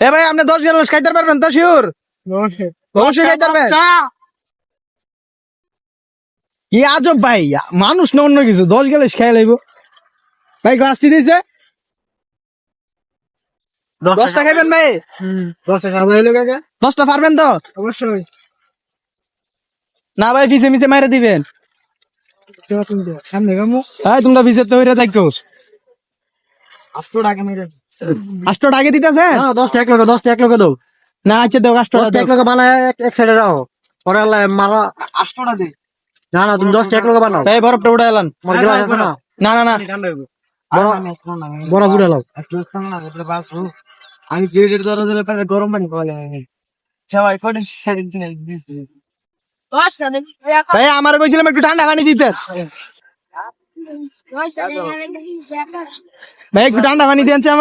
এ ভাই আপনি 10 গ্লাস খাইতে পারবেন তো শিওর? অবশ্যই খাইতে পারবেন। কি আজব ভাই, মানুষ না অন্য কিছু, 10 গ্লাস খাই লাইব ভাই। গ্লাসটি দিয়েছে 10টা খাইবেন ভাই? 10টা পারবেন তো? অবশ্যই। না ভাই পিছে মিছে মাইরে দিবেন। সামনে গামু হ্যাঁ তোমরা পিছে তো হইরা থাকো। 800 টাকা মেরে 8টা আগে দিতেছে না 10 টাকা লোকে 10 টাকা লোকে দাও না? আচ্ছা দেও 8টা 10 টাকা লোকে বানায় এক সাইডে রাখো পরে আল্লাহ মারা 8টা দে। না না তুমি 10 টাকা লোকে বানাও এই বরফটা উড়া এলান। আমার গ্লাস আছে না না না না বড় বুড়া লাও আমি গেটের দরজা দিলে পরে গরম পানি পাওয়া সবাই করে সারি দিন ভাই আমার কইছিলাম একটু ঠান্ডা পানি দিতে। ভাই একটু ঠান্ডা পানি দিয়েছে আমার।